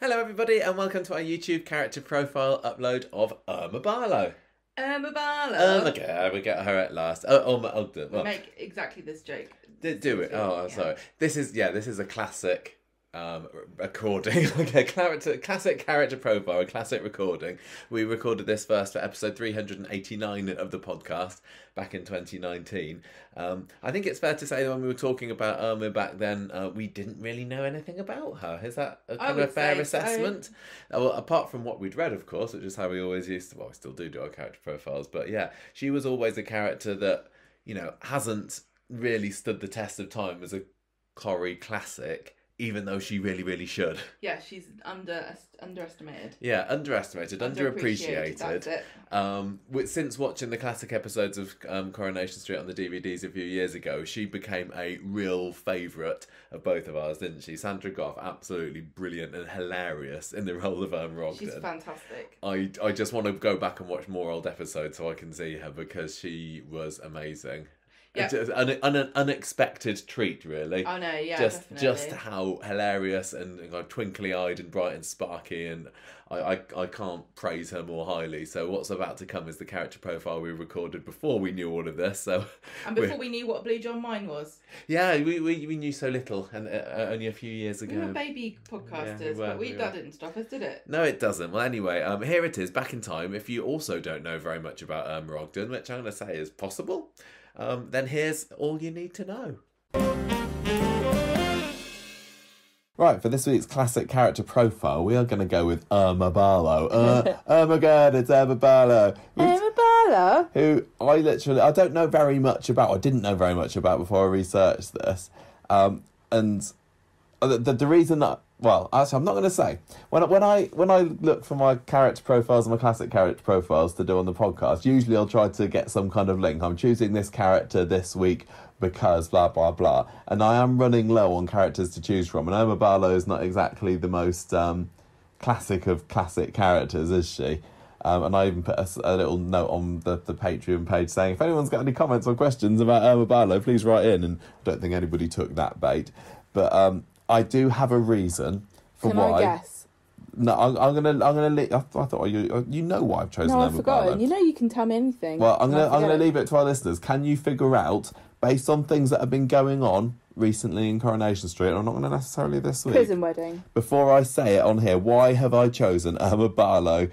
Hello everybody and welcome to our YouTube character profile upload of Irma Barlow. Irma Barlow. Oh my god, we get her at last. We make exactly this joke. Do it. Oh, I'm sorry. This is a classic recording, like a classic character profile, a classic recording. We recorded this first for episode 389 of the podcast back in 2019. I think it's fair to say that when we were talking about Irma back then, we didn't really know anything about her. Is that a kind of fair assessment? So. Well, apart from what we'd read, of course, which is how we always used to, well, we still do our character profiles, but yeah, she was always a character that, you know, hasn't really stood the test of time as a Corrie classic, even though she really, really should. Yeah, she's underestimated. Yeah, underestimated, underappreciated. That's it. Since watching the classic episodes of Coronation Street on the DVDs a few years ago, she became a real favourite of both of ours, didn't she? Sandra Gough, absolutely brilliant and hilarious in the role of Irma Ogden. She's fantastic. I just want to go back and watch more old episodes so I can see her, because she was amazing. Yeah. An unexpected treat, really. Oh no, yeah, just definitely. how hilarious and twinkly-eyed and bright and sparky, and I can't praise her more highly. So what's about to come is the character profile we recorded before we knew all of this. So and before we knew what Blue John Mine was. Yeah, we knew so little, and only a few years ago. We were baby podcasters, but that didn't stop us, did it? No, it doesn't. Well, anyway, here it is, back in time. If you also don't know very much about Irma Ogden, which I'm going to say is possible, then here's all you need to know. Right, for this week's classic character profile, we are going to go with Irma Barlow. Oh my god, it's Irma Barlow. Irma Barlow? Who I don't know very much about, or didn't know very much about before I researched this. And the reason that, well, actually, I'm not going to say. When I look for my character profiles and my classic character profiles to do on the podcast, usually I'll try to get some kind of link. I'm choosing this character this week because blah, blah, blah. And I am running low on characters to choose from. And Irma Barlow is not exactly the most classic of classic characters, is she? And I even put a little note on the Patreon page saying, if anyone's got any comments or questions about Irma Barlow, please write in. And I don't think anybody took that bait. But I do have a reason for why. Can I guess? No, I'm gonna leave. I thought you know why I've chosen. No, Irma I've forgotten. Barlow. You know, you can tell me anything. Well, I'm gonna leave it to our listeners. Can you figure out, based on things that have been going on recently in Coronation Street, and I'm not going to necessarily this week, prison wedding, before I say it on here, why have I chosen Irma Barlow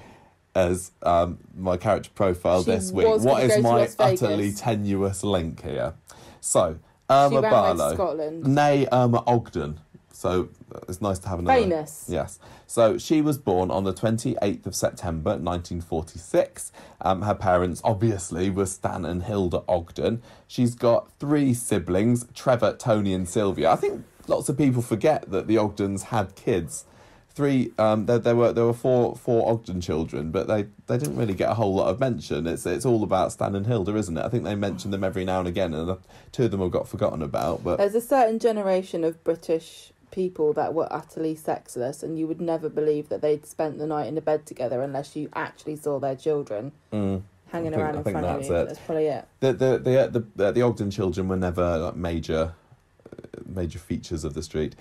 as my character profile this week? What is my utterly tenuous link here? So, Irma Barlow, Scotland. Nay Irma Ogden. So it's nice to have another. Famous. Yes. So she was born on the 28th of September 1946. Her parents, obviously, were Stan and Hilda Ogden. She's got 3 siblings, Trevor, Tony and Sylvia. I think lots of people forget that the Ogdens had kids. There were four Ogden children, but they didn't really get a whole lot of mention. It's all about Stan and Hilda, isn't it? I think they mention them every now and again, and 2 of them have got forgotten about. But there's a certain generation of British people that were utterly sexless, and you would never believe that they'd spent the night in a bed together unless you actually saw their children hanging around in front of you. That's probably it. The Ogden children were never like major features of the street.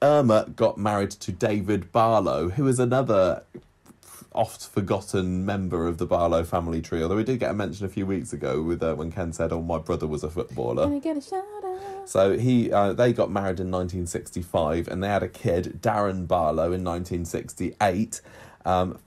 Irma got married to David Barlow, who is another oft forgotten member of the Barlow family tree, although we did get a mention a few weeks ago with when Ken said, "Oh, my brother was a footballer." Can I get a shout out? So they got married in 1965, and they had a kid, Darren Barlow, in 1968.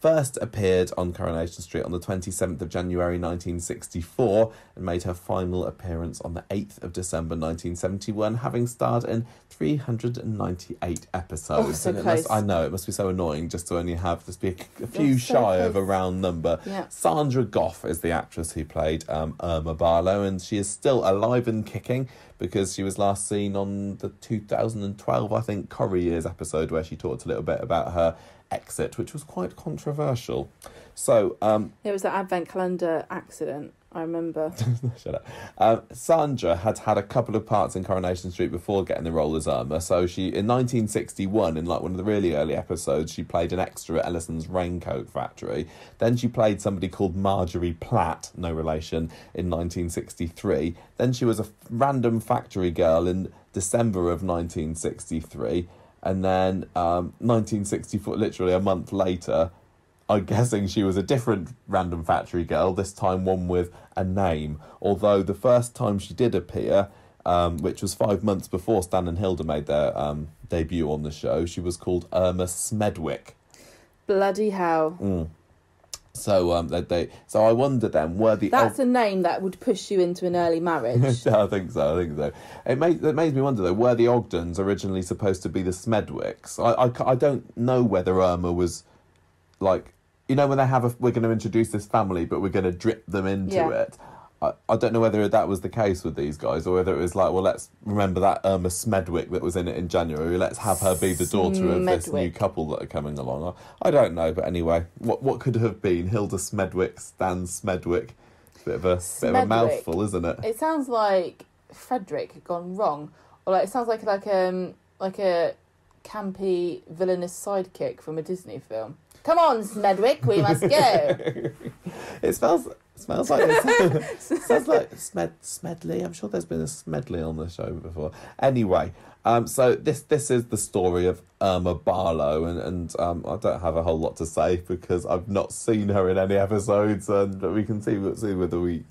First appeared on Coronation Street on the 27th of January 1964 and made her final appearance on the 8th of December 1971, having starred in 398 episodes. Oh, so close. I know, it must be so annoying just to only have this be a few shy of a round number. Yeah. Sandra Gough is the actress who played Irma Barlow, and she is still alive and kicking because she was last seen on the 2012, I think, Corrie years episode, where she talked a little bit about her exit, which was quite controversial. So it was the advent calendar accident, I remember. Shut up. Sandra had a couple of parts in Coronation Street before getting the role as Irma. So she, in 1961, in like one of the really early episodes, she played an extra at Ellison's Raincoat Factory. Then she played somebody called Marjorie Platt, no relation, in 1963. Then she was a random factory girl in December of 1963. And then 1964, literally a month later, I'm guessing she was a different random factory girl, this time one with a name. Although the first time she did appear, which was 5 months before Stan and Hilda made their debut on the show, she was called Irma Smedwick. Bloody hell. So so I wonder then, were the... That's a name that would push you into an early marriage. I think so. It makes me wonder, though, were the Ogdens originally supposed to be the Smedwicks? I don't know whether Irma was, like... You know, when they have we're going to introduce this family, but we're going to drip them into it. I don't know whether that was the case with these guys, or whether it was like, well, let's remember that Irma Smedwick that was in it in January. Let's have her be the daughter of this new couple that are coming along. I don't know, but anyway, what could have been Hilda Smedwick, Stan Smedwick? Bit of a mouthful, isn't it? It sounds like Frederick gone wrong, or like it sounds like a campy villainous sidekick from a Disney film. Come on, Smedwick, we must go. It smells like it sounds like Smedley. I'm sure there's been a Smedley on the show before. Anyway, so this is the story of Irma Barlow, and I don't have a whole lot to say because I've not seen her in any episodes, and we can see whether we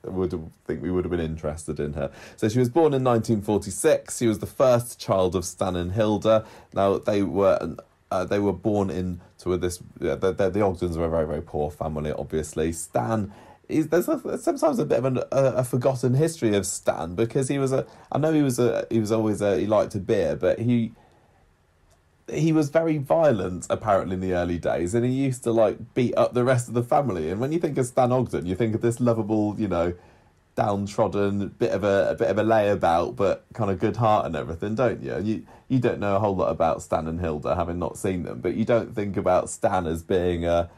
would have been interested in her. So she was born in 1946. She was the first child of Stan and Hilda. Now they were born into this. The Ogdens were a very, very poor family. Obviously, Stan. There's sometimes a bit of a forgotten history of Stan because he was always he liked a beer, but he was very violent apparently in the early days, and he used to like beat up the rest of the family. And when you think of Stan Ogden, you think of this lovable, downtrodden, bit of a layabout, but kind of good heart and everything, don't you? And you don't know a whole lot about Stan and Hilda, having not seen them, but you don't think about Stan as being a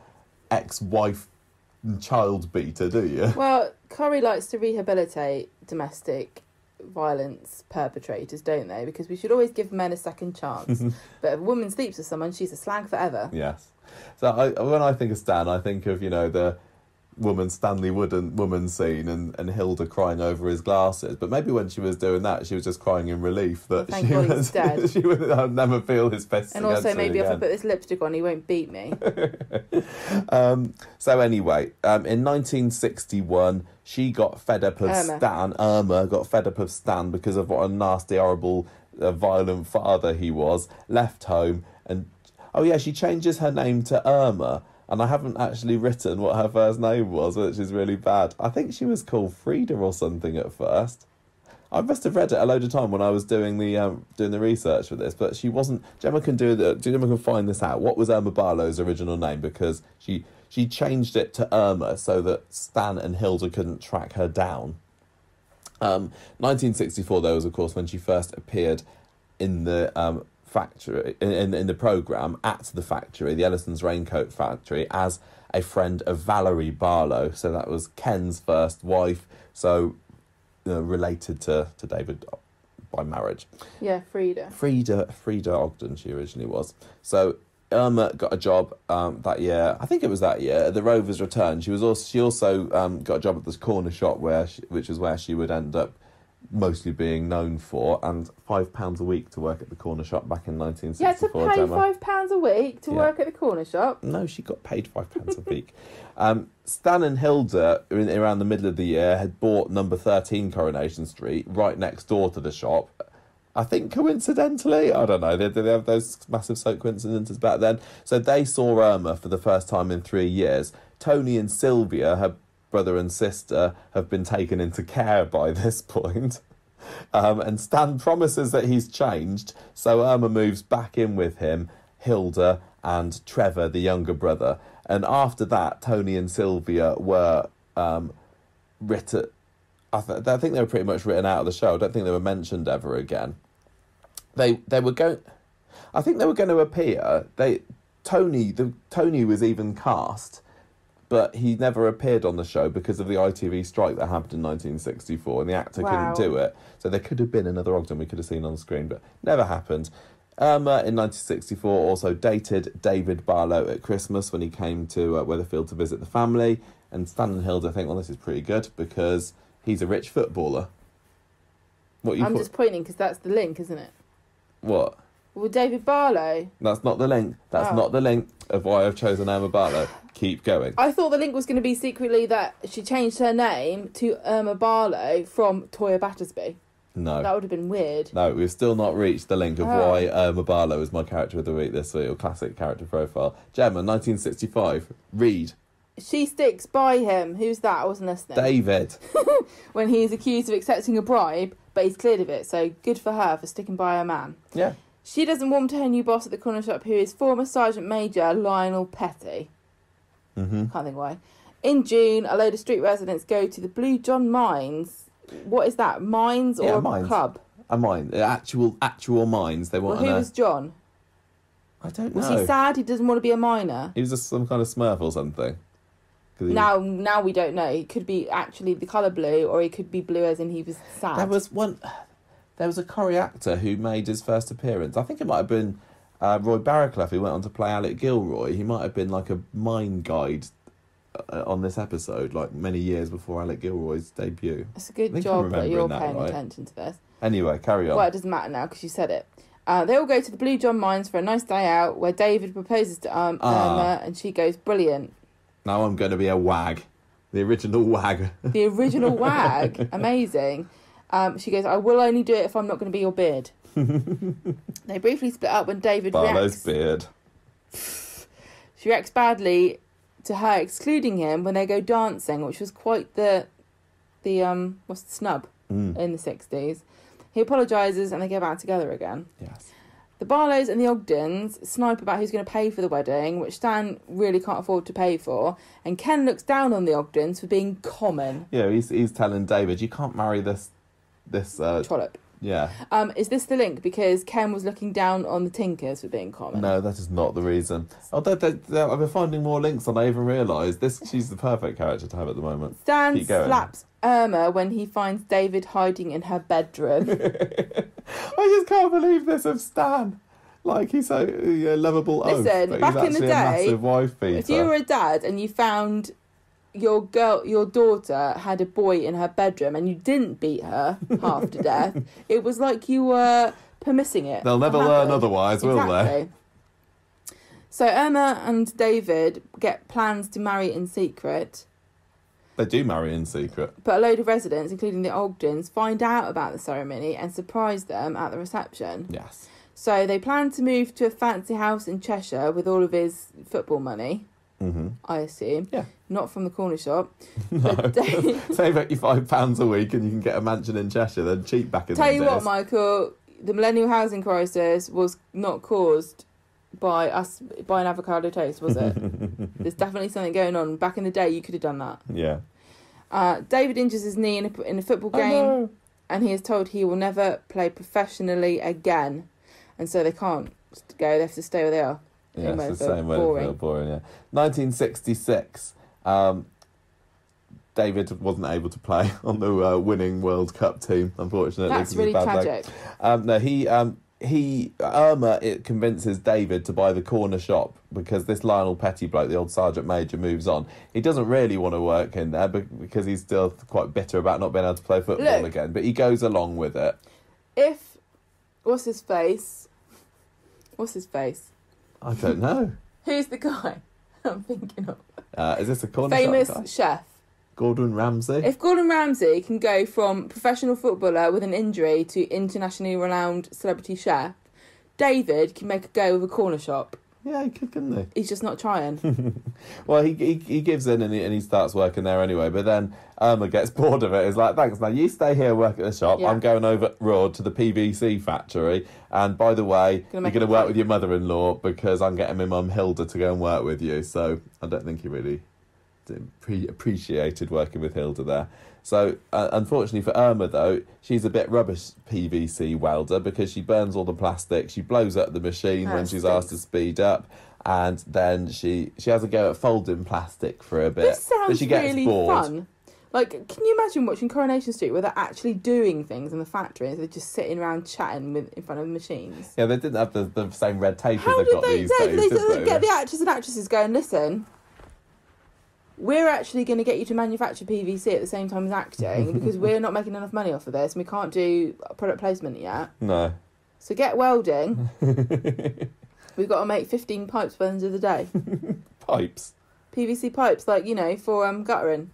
ex-wife and child beater, do you? Well, Corrie likes to rehabilitate domestic violence perpetrators, don't they? Because we should always give men a second chance. But if a woman sleeps with someone, she's a slag forever. Yes. So when I think of Stan, I think of, the Stanley woman scene and Hilda crying over his glasses. But maybe when she was doing that, she was just crying in relief that thank God he's dead. She would never feel his fist. And also maybe if I put this lipstick on, he won't beat me. So anyway, in 1961, she got fed up of Stan. Irma got fed up of Stan because of what a nasty, horrible, violent father he was. Left home and she changes her name to Irma. And I haven't actually written what her first name was, which is really bad. I think she was called Frida or something at first. I must have read it a load of time when I was doing the research for this, but she wasn't. Gemma can find this out. What was Irma Barlow's original name? Because she changed it to Irma so that Stan and Hilda couldn't track her down. 1964, though, was of course when she first appeared in the factory in the programme at the factory, the Ellison's Raincoat Factory, as a friend of Valerie Barlow. So that was Ken's first wife, so related to David by marriage. Yeah, Frida Ogden she originally was. So Irma got a job that year. I think it was that year at the Rovers Return. She also got a job at this corner shop which is where she would end up mostly being known for, and £5 a week to work at the corner shop back in 1964. Yeah, to pay £5 a week to work at the corner shop? No, she got paid £5 a week. Stan and Hilda, around the middle of the year, had bought number 13 Coronation Street, right next door to the shop. I think coincidentally, I don't know, did they have those massive soap coincidences back then? So they saw Irma for the first time in 3 years. Tony and Sylvia, her brother and sister, have been taken into care by this point. And Stan promises that he's changed, so Irma moves back in with him, Hilda and Trevor, the younger brother. And after that, Tony and Sylvia were written... I think they were pretty much written out of the show. I don't think they were mentioned ever again. They were going... I think they were going to appear. Tony was even cast, but he never appeared on the show because of the ITV strike that happened in 1964, and the actor couldn't do it. So there could have been another Ogden we could have seen on screen, but never happened. Irma, in 1964, also dated David Barlow at Christmas when he came to Weatherfield to visit the family. And Stan and Hilda think, well, this is pretty good because he's a rich footballer. I'm just pointing because that's the link, isn't it? What? Well, David Barlow. That's not the link. That's not the link of why I've chosen Irma Barlow. Keep going. I thought the link was going to be secretly that she changed her name to Irma Barlow from Toya Battersby. No. That would have been weird. No, we've still not reached the link of why Irma Barlow is my character of the week this week, or classic character profile. Gemma, 1965. Read. She sticks by him. Who's that? I wasn't listening. David. When he is accused of accepting a bribe, but he's cleared of it, so good for her for sticking by her man. Yeah. She doesn't warm to her new boss at the corner shop, who is former Sergeant Major Lionel Petty. Can't think why. In June, a load of street residents go to the Blue John Mines. What is that? Mines or mines. club? A mine. Actual mines. They want. Well, who was John? I don't know. Was he sad? He doesn't want to be a miner. He was just some kind of Smurf or something. Now we don't know. He could be actually the colour blue, or he could be blue as in he was sad. There was a Corrie actor who made his first appearance. I think it might have been Roy Barraclough, who went on to play Alec Gilroy. He might have been like a mine guide on this episode, like many years before Alec Gilroy's debut. It's a good job that you're paying attention to this. Anyway, carry on. Well, it doesn't matter now because you said it. They all go to the Blue John Mines for a nice day out, where David proposes to Irma, and she goes, brilliant. Now I'm going to be a wag. The original wag. The original wag. Amazing. She goes, I will only do it if I'm not going to be your beard. They briefly split up when David Barlow's beard. She reacts badly to her excluding him when they go dancing, which was quite the snub in the 60s. He apologises and they get back together again. Yes. The Barlows and the Ogdens snipe about who's going to pay for the wedding, which Stan really can't afford to pay for, and Ken looks down on the Ogdens for being common. Yeah, he's telling David, you can't marry this trollop. Yeah. Is this the link? Because Ken was looking down on the Tinkers for being common. No, that is not the reason. Although I've been finding more links than I even realised. She's the perfect character to have at the moment. Stan slaps Irma when he finds David hiding in her bedroom. I just can't believe this of Stan. Like, he's so lovable. Listen, back in the day, a massive wife beater. If you were a dad and you found your daughter had a boy in her bedroom and you didn't beat her half to death, it was like you were permitting it. They'll never learn otherwise, will they? So Irma and David get plans to marry in secret. They do marry in secret. But a load of residents, including the Ogdens, find out about the ceremony and surprise them at the reception. Yes. So they plan to move to a fancy house in Cheshire with all of his football money. I assume. Yeah. Not from the corner shop. No. Save £85 a week and you can get a mansion in Cheshire. They're cheap back in the days. Tell you what, Michael, the millennial housing crisis was not caused by an avocado toast, was it? There's definitely something going on. Back in the day, you could have done that. Yeah. David injures his knee in a football game, and he is told he will never play professionally again. And so they can't go, they have to stay where they are. Yeah, it's the same way. Boring, yeah. 1966. David wasn't able to play on the winning World Cup team, unfortunately. That's really tragic. Irma convinces David to buy the corner shop because this Lionel Petty bloke, the old Sergeant Major, moves on. He doesn't really want to work in there because he's still quite bitter about not being able to play football again, but he goes along with it. What's his face? I don't know. Who's the guy I'm thinking of? Is this a corner famous shop guy? chef? Gordon Ramsay? If Gordon Ramsay can go from professional footballer with an injury to internationally renowned celebrity chef, David can make a go with a corner shop. Yeah, he could, couldn't he? He's just not trying. Well, he gives in and he starts working there anyway, but then Irma gets bored of it. He's like, thanks, man, you stay here, work at the shop. Yeah. I'm going over road to the PVC factory. And by the way, you're going to work with your mother-in-law because I'm getting my mum Hilda to go and work with you. So I don't think he really appreciated working with Hilda there. So unfortunately for Irma, though, she's a bit rubbish PVC welder because she burns all the plastic, she blows up the machine when she's asked to speed up, and then she has a go at folding plastic for a bit. This sounds but she gets really bored. Fun. Like, can you imagine watching Coronation Street where they're actually doing things in the factory and they're just sitting around chatting in front of machines? Yeah, they didn't have the same red tape as they've got these days, did they? Get the actors and actresses going, listen, we're actually going to get you to manufacture PVC at the same time as acting because we're not making enough money off of this and we can't do product placement yet. No. So get welding. We've got to make 15 pipes by the end of the day. Pipes? PVC pipes, like, you know, for guttering.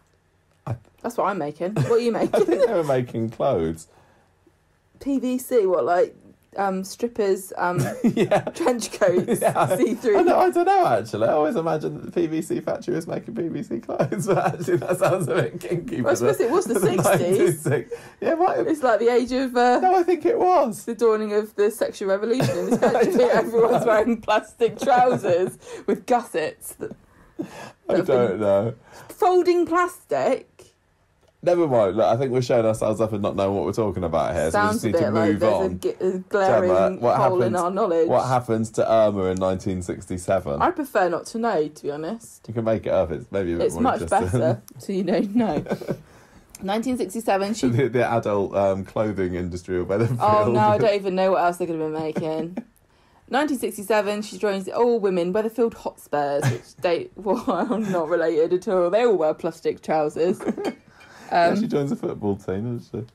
That's what I'm making. What are you making? I think they were making clothes. PVC, what, like strippers, trench coats, see-through? I don't know, actually. I always imagined that the PVC factory was making PVC clothes, but actually that sounds a bit kinky. Well, I suppose it was the 60s. Yeah, might have... It's like the age of... no, I think it was. The dawning of the sexual revolution in this country. Everyone's wearing plastic trousers with gussets. I don't know. Folding plastic... Never mind. Look, I think we're showing ourselves up and not knowing what we're talking about here. Sounds so we just need to move on. There's a glaring hole in our knowledge. What happens to Irma in 1967? I prefer not to know, to be honest. You can make it up. It's maybe a bit more interesting. It's much better, so you don't know. 1967, she... the adult clothing industry or better. Oh, no, I don't even know what else they're going to be making. 1967, she joins the All Women Weatherfield Hotspurs, which are not related at all. They all wear plastic trousers. She joins a football team, doesn't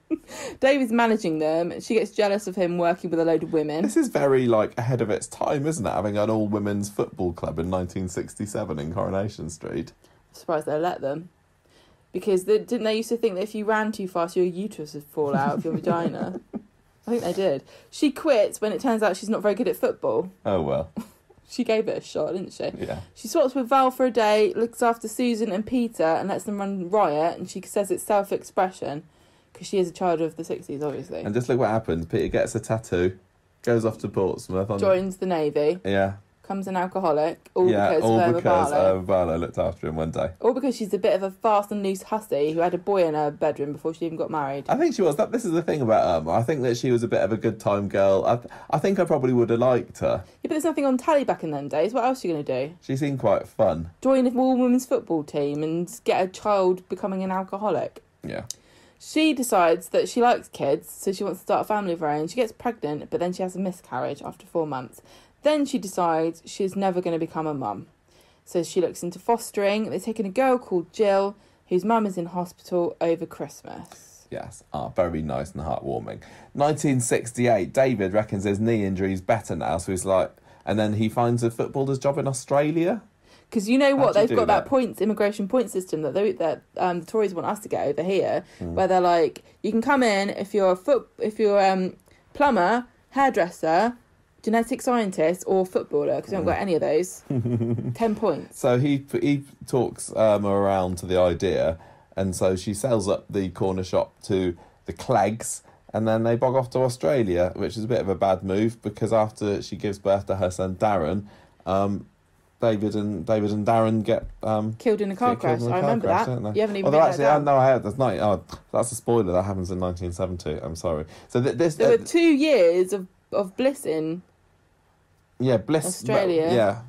she? David's managing them. She gets jealous of him working with a load of women. This is very, ahead of its time, isn't it? Having an all-women's football club in 1967 in Coronation Street. I'm surprised they let them. Because didn't they used to think that if you ran too fast, your uterus would fall out of your vagina? I think they did. She quits when it turns out she's not very good at football. Oh, well. She gave it a shot, didn't she? Yeah. She swaps with Val for a day, looks after Susan and Peter, and lets them run riot, and she says it's self-expression, because she is a child of the 60s, obviously. And just look what happens. Peter gets a tattoo, goes off to Portsmouth. Joins the Navy. Yeah. Becomes an alcoholic, all because Irma Barlow looked after him one day. All because she's a bit of a fast and loose hussy who had a boy in her bedroom before she even got married. I think she was. This is the thing about Irma. I think that she was a bit of a good time girl. I think I probably would have liked her. Yeah, but there's nothing on telly back in them days. What else are you going to do? She seemed quite fun. Join an all-women's football team and get a child becoming an alcoholic. Yeah. She decides that she likes kids, so she wants to start a family of her own. She gets pregnant, but then she has a miscarriage after 4 months. Then she decides she's never going to become a mum. So she looks into fostering. They're taking a girl called Jill, whose mum is in hospital over Christmas. Yes, very nice and heartwarming. 1968, David reckons his knee injury is better now, so he's like... And then he finds a footballer's job in Australia. Because you know what? They've got that immigration point system that the Tories want us to get over here, where they're like, you can come in if you're plumber, hairdresser, genetic scientist or footballer, because we haven't got any of those. 10 points. So he talks Irma around to the idea, and so she sells up the corner shop to the Cleggs, and then they bog off to Australia, which is a bit of a bad move, because after she gives birth to her son Darren, David and Darren get killed in a car crash. I remember that. You haven't even. That's a spoiler. That happens in 1970. I'm sorry. So there were 2 years of bliss in. Yeah, bliss. Australia.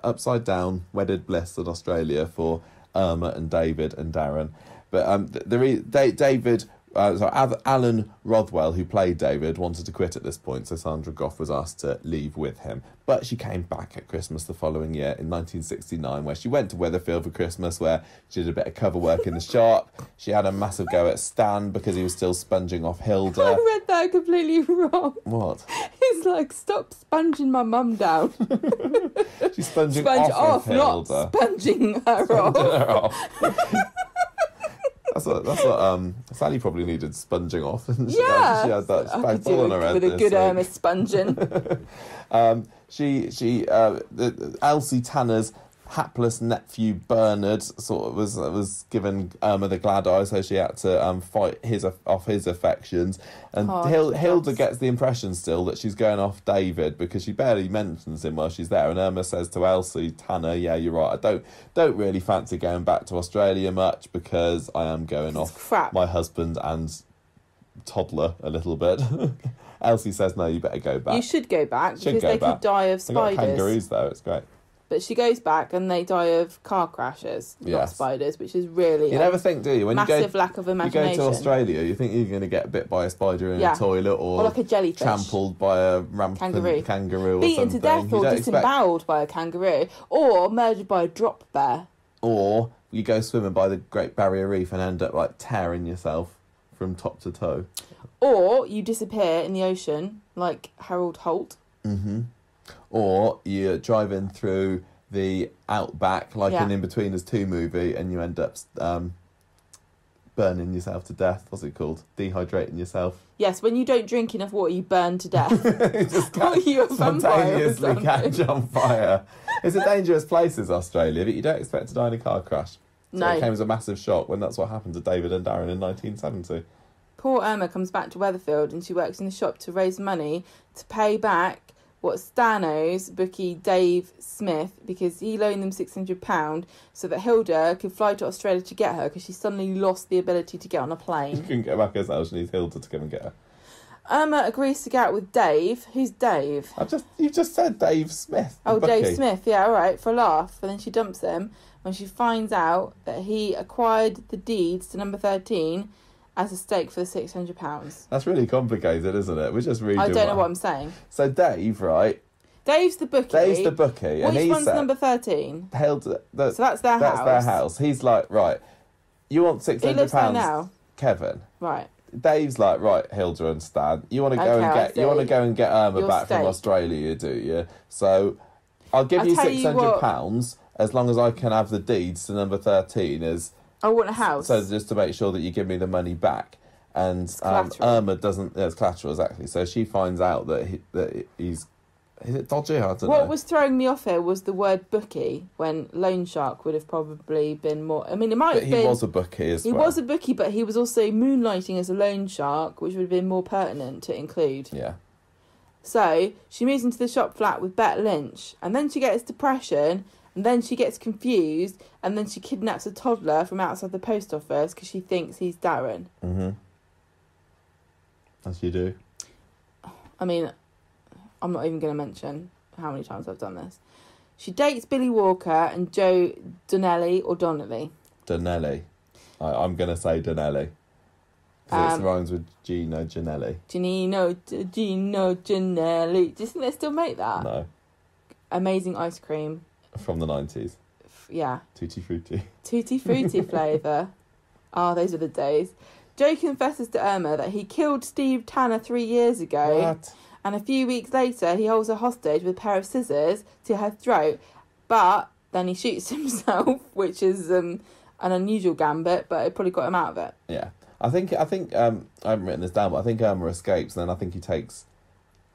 Upside down wedded bliss in Australia for Irma and David and Darren. But David. Alan Rothwell, who played David, wanted to quit at this point, so Sandra Gough was asked to leave with him. But she came back at Christmas the following year in 1969, where she went to Weatherfield for Christmas, where she did a bit of cover work in the shop. She had a massive go at Stan because he was still sponging off Hilda. I read that completely wrong. What? He's like, stop sponging my mum down. She's sponging off Hilda. Not sponging her off. That's what Sally probably needed sponging off. And she had that spag ball on her head. With a good Irma sponging. Elsie Tanner's hapless nephew Bernard sort of was given Irma the glad eye, so she had to fight off his affections. And Hilda gets the impression still that she's going off David because she barely mentions him while she's there. And Irma says to Elsie Tanner, "Yeah, you're right. I don't really fancy going back to Australia much because I am going off my husband and toddler a little bit." Elsie says, "No, you better go back. You should go back because they could die of spiders." They've got kangaroos though. It's great. But she goes back and they die of car crashes, not spiders, which is really you never think, do you? When massive lack of imagination. You go to Australia, you think you're going to get bit by a spider in a toilet or like a jellyfish, trampled by a rampant kangaroo or beaten something. to death or disemboweled by a kangaroo or murdered by a drop bear. Or you go swimming by the Great Barrier Reef and end up tearing yourself from top to toe. Or you disappear in the ocean, like Harold Holt. Mm-hmm. Or you're driving through the outback, like an In-Betweeners 2 movie, and you end up burning yourself to death. What's it called? Dehydrating yourself. Yes, when you don't drink enough water, you burn to death. You just spontaneously catch on fire. It's a dangerous place, is Australia, but you don't expect to die in a car crash. So no. It came as a massive shock when that's what happened to David and Darren in 1970. Poor Irma comes back to Weatherfield and she works in the shop to raise money to pay back what Stan owes bookie Dave Smith, because he loaned them £600 so that Hilda could fly to Australia to get her, because she suddenly lost the ability to get on a plane. She couldn't get back herself. She needs Hilda to come and get her. Irma agrees to go out with Dave. Who's Dave? You just said Dave Smith. Oh, Dave Smith. Yeah, all right, for a laugh. And then she dumps him when she finds out that he acquired the deeds to number 13 as a stake for the £600. That's really complicated, isn't it? We're just reading. I don't know what I'm saying. So Dave, right? Dave's the bookie. And which one's number 13? Hilda. So that's their house. That's their house. He's like, right, you want £600? He lives there now. Kevin. Right. Dave's like, right, Hilda and Stan, you want to go and get Irma back from Australia, do you? So I'll give you £600 as long as I can have the deeds to number 13 as. I want a house. So just to make sure that you give me the money back. And Irma doesn't. It's collateral, exactly. So she finds out that he's. Is it dodgy? I don't know. What was throwing me off here was the word bookie, when loan shark would have probably been more. I mean, it might have been. He was a bookie as well. He was a bookie, but he was also moonlighting as a loan shark, which would have been more pertinent to include. Yeah. So she moves into the shop flat with Bet Lynch, and then she gets depression. And then she gets confused, and then she kidnaps a toddler from outside the post office because she thinks he's Darren. Mm-hmm. As you do. I mean, I'm not even going to mention how many times I've done this. She dates Billy Walker and Joe Donnelly or Donnelly. Donnelly. I'm going to say Donnelly. Because it rhymes with Gino Ginelli. Gino Ginelli. Do you think they still make that? No. Amazing ice cream. From the 90s. Yeah. Tutti Frutti. Tutti Frutti flavour. Oh, those are the days. Joe confesses to Irma that he killed Steve Tanner 3 years ago. What? And a few weeks later, he holds her hostage with a pair of scissors to her throat. But then he shoots himself, which is an unusual gambit, but it probably got him out of it. Yeah. I think I haven't written this down, but I think Irma escapes, and then I think he takes...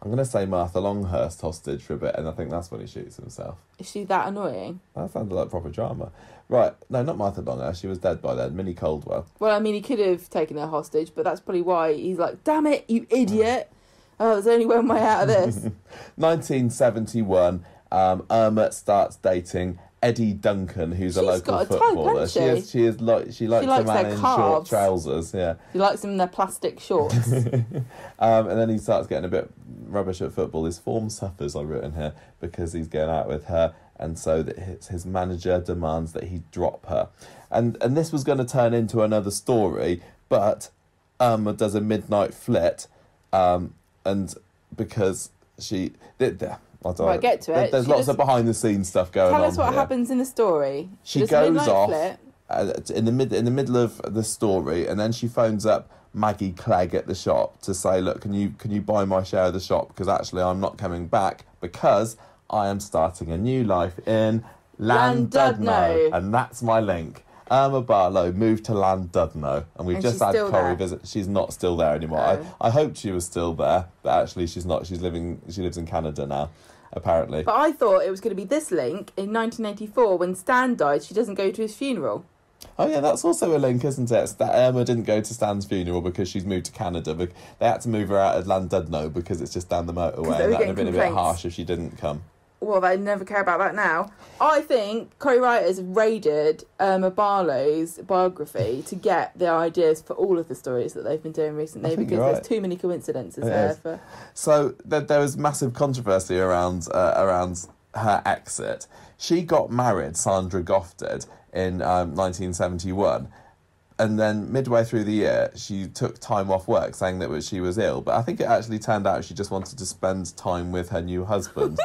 I'm going to say Martha Longhurst hostage for a bit, and I think that's when he shoots himself. Is she that annoying? That sounded like proper drama. Right, no, not Martha Longhurst, she was dead by then, Minnie Caldwell. Well, I mean, he could have taken her hostage, but that's probably why he's like, damn it, you idiot! Oh, there's only one way out of this. 1971, Irma starts dating Eddie Duncan, who's a local footballer. Type, she likes a man in short trousers. Yeah, she likes them in their plastic shorts. And then he starts getting a bit rubbish at football. His form suffers, I've written here, because he's going out with her, and so that his manager demands that he drop her. And this was going to turn into another story, but Irma does a midnight flit, and because she. Right, get to it. There's lots of behind-the-scenes stuff going on. Tell us what happens in the story. She goes off in the middle of the story, and then she phones up Maggie Clegg at the shop to say, "Look, can you buy my share of the shop? Because actually, I'm not coming back because I am starting a new life in Llandudno, and that's my link." Irma Barlow moved to Llandudno, and we've just had Corrie visit. She's not still there anymore. Oh. I hoped she was still there, but actually she's not. She lives in Canada now, apparently. But I thought it was going to be this link in 1984 when Stan died. She doesn't go to his funeral. Oh yeah, that's also a link, isn't it? Irma didn't go to Stan's funeral because she's moved to Canada. But they had to move her out of Llandudno because it's just down the motorway. And that would have been a bit harsh if she didn't come. Well, they never care about that now. I think Corrie writers raided Irma Barlow's biography to get the ideas for all of the stories that they've been doing recently, because there's too many coincidences there. So there was massive controversy around her exit. She got married, Sandra Goff did, in 1971. And then midway through the year, she took time off work, saying that she was ill. But I think it actually turned out she just wanted to spend time with her new husband.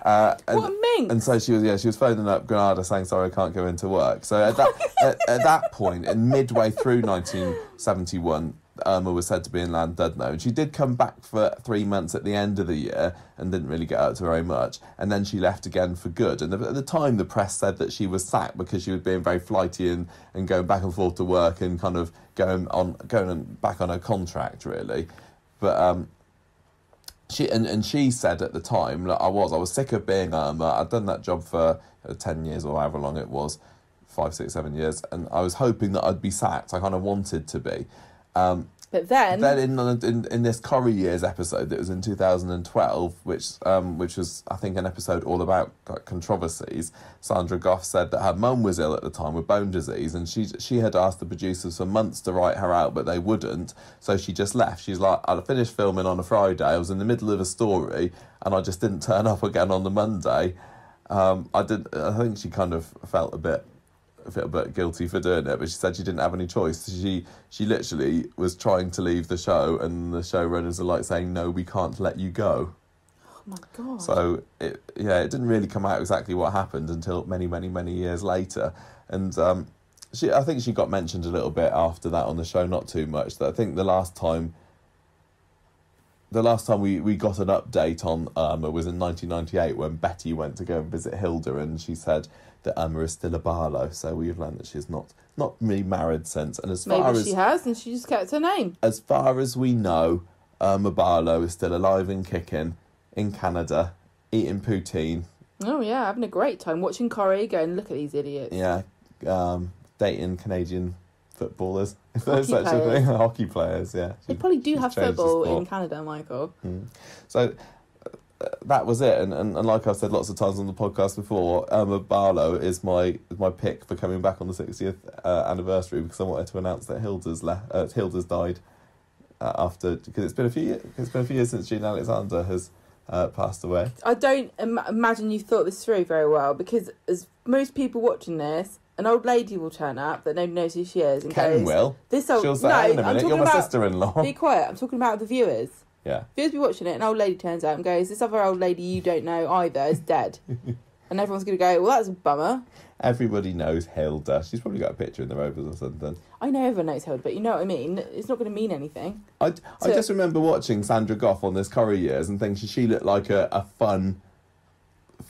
What a minx! And so she was phoning up Granada saying, "Sorry, I can't go into work." So at that point, and midway through 1971, Irma was said to be in Llandudno, and she did come back for 3 months at the end of the year and didn't really get out to very much, and then she left again for good. And at the time, the press said that she was sacked because she was being very flighty and going back and forth to work and kind of going back on her contract, really. But she said at the time, like, I was sick of being Irma. I'd done that job for 10 years or however long it was, 5, 6, 7 years, and I was hoping that I'd be sacked. I kind of wanted to be. But then in this Corrie Years episode that was in 2012, which was, I think, an episode all about controversies, Sandra Gough said that her mum was ill at the time with bone disease, and she had asked the producers for months to write her out, but they wouldn't, so she just left. She's like, I finished filming on a Friday, I was in the middle of a story, and I just didn't turn up again on the Monday. I think she kind of felt a bit guilty for doing it, but she said she didn't have any choice. She literally was trying to leave the show, and the showrunners are like saying, no, we can't let you go. Oh my God. So it didn't really come out exactly what happened until many, many, many years later. And I think she got mentioned a little bit after that on the show, not too much. I think the last time we got an update on Irma was in 1998 when Betty went to go and visit Hilda, and she said that Irma is still a Barlow, so we've learned that she's not really married since. And maybe she has, and she just kept her name. As far as we know, Irma Barlow is still alive and kicking in Canada, eating poutine. Oh yeah, having a great time watching Corrie, going, look at these idiots. Yeah, dating Canadian footballers, if there's such a thing. Hockey players, yeah. They probably do have football in Canada, Michael. So that was it, and like I've said lots of times on the podcast before, Irma Barlow is my pick for coming back on the 60th anniversary, because I wanted to announce that Hilda's died after, because it's been a few years since Jean Alexander has passed away. I don't imagine you thought this through very well, because as most people watching this, an old lady will turn up that nobody knows who she is and Ken goes, will. This old, she'll say, in a minute, you're my sister-in-law. Be quiet, I'm talking about the viewers. Yeah. Viewers be watching it, an old lady turns out and goes, this other old lady you don't know either is dead. And everyone's going to go, well, that's a bummer. Everybody knows Hilda. She's probably got a picture in the Rovers or something. I know everyone knows Hilda, but you know what I mean? It's not going to mean anything. I just remember watching Sandra Gough on this Corrie Years and thinking she looked like a fun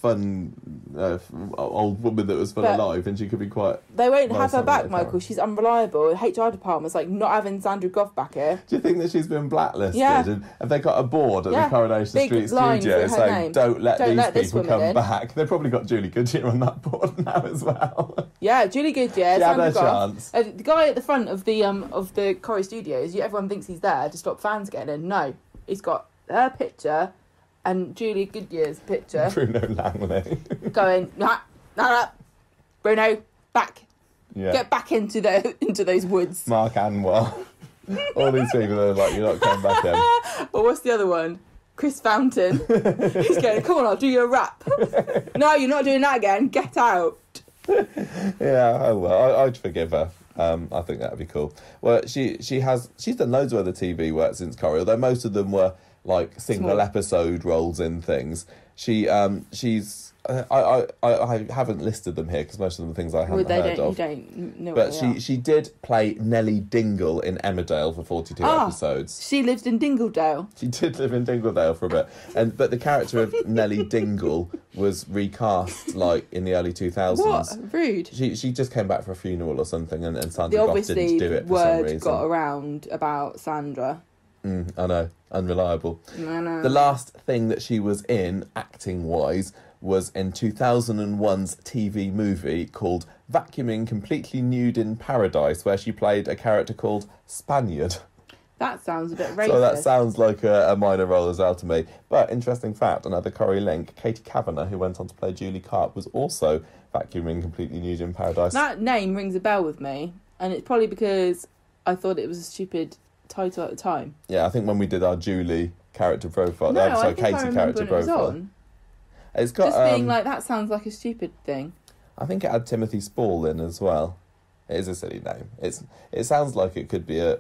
old woman that was still alive, and she could be quite... They won't have her back, Michael. She's unreliable. The HR department's like, not having Sandra Gough back here. Do you think that she's been blacklisted? Yeah. And have they got a board at the Coronation Street studio saying, don't let these people come back? They've probably got Julie Goodyear on that board now as well. Yeah, Julie Goodyear, she had Sandra her Gough. chance. The guy at the front of the Corrie studios, everyone thinks he's there to stop fans getting in. No, he's got her picture and Julie Goodyear's picture. Bruno Langley. Going, nah, Bruno, back. Yeah. Get back into those woods. Mark Anwar. All these people are like, you're not coming back in. Or what's the other one? Chris Fountain. He's going, come on, I'll do your rap. No, you're not doing that again. Get out. Yeah, oh well, I'd forgive her. I think that'd be cool. Well, she's done loads of other TV work since Corrie, although most of them were like single episode roles in things. She's I haven't listed them here because most of them are things I haven't heard of. You don't know. But she did play Nellie Dingle in Emmerdale for 42 episodes. She lived in Dingledale. She did live in Dingledale for a bit, but the character of Nellie Dingle was recast like in the early 2000s. What? Rude. She just came back for a funeral or something, and Sandra Gough didn't do it for some reason. Word got around about Sandra. I know, unreliable. I know. The last thing that she was in, acting-wise, was in 2001's TV movie called Vacuuming Completely Nude in Paradise, where she played a character called Spaniard. That sounds a bit racist. So that sounds like a minor role as well to me. But interesting fact, another Corrie link, Katie Kavanagh, who went on to play Julie Carp, was also vacuuming Completely Nude in Paradise. That name rings a bell with me, and it's probably because I thought it was a stupid title at the time. Yeah, I think when we did our Julie character profile, Katie character profile. It's got just being like, that sounds like a stupid thing. I think it had Timothy Spall in as well. It is a silly name. It sounds like it could be a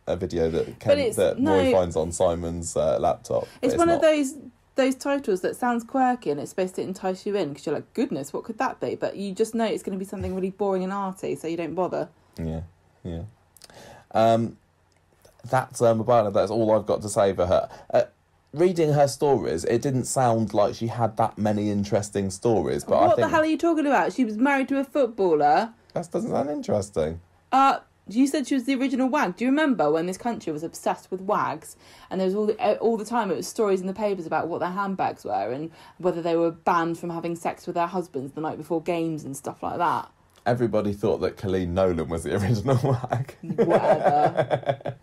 video that Roy finds on Simon's laptop. It's one of those titles that sounds quirky and it's supposed to entice you in because you're like, goodness, what could that be? But you just know it's going to be something really boring and arty, so you don't bother. Yeah. that's Irma Barlow. That's all I've got to say for her. Reading her stories, it didn't sound like she had that many interesting stories. But what the hell are you talking about? She was married to a footballer. That doesn't sound interesting. You said she was the original wag. Do you remember when this country was obsessed with wags? And there was all the time it was stories in the papers about what their handbags were and whether they were banned from having sex with their husbands the night before games and stuff like that. Everybody thought that Colleen Nolan was the original wag. Whatever.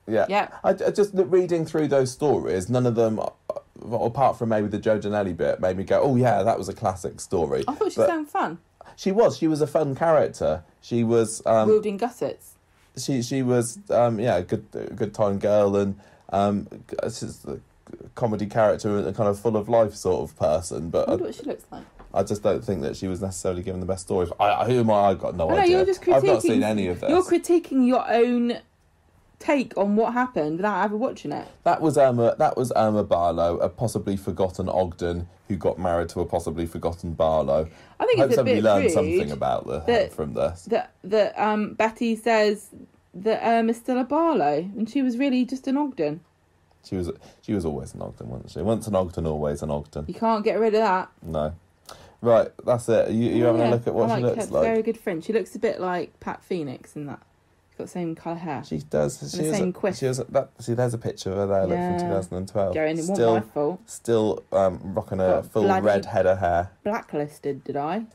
Yeah. I just reading through those stories, none of them, apart from maybe the Joe Donnelly bit, made me go, oh yeah, that was a classic story. I thought she sounded fun. She was a fun character. She was wielding gussets. She was a good time girl, and she's a comedy character and a kind of full of life sort of person. But I wonder what she looks like. I just don't think that she was necessarily given the best stories. Who am I? I've got no idea. You're just critiquing, I've not seen any of this. You're critiquing your own take on what happened without ever watching it. That was Irma Barlow, a possibly forgotten Ogden who got married to a possibly forgotten Barlow. I think it's a somebody bit learned rude something about from this. That Betty says that Irma's still a Barlow, and she was really just an Ogden. She was always an Ogden, wasn't she? Once an Ogden, always an Ogden. You can't get rid of that. No. Right, that's it. You having a look at what she looks like? Very good friend. She looks a bit like Pat Phoenix in that. She's got the same colour hair. She does. And the same quist. See, there's a picture of her there, from 2012. Going, it wasn't my fault. Still rocking a full red head of hair. Blacklisted, did I?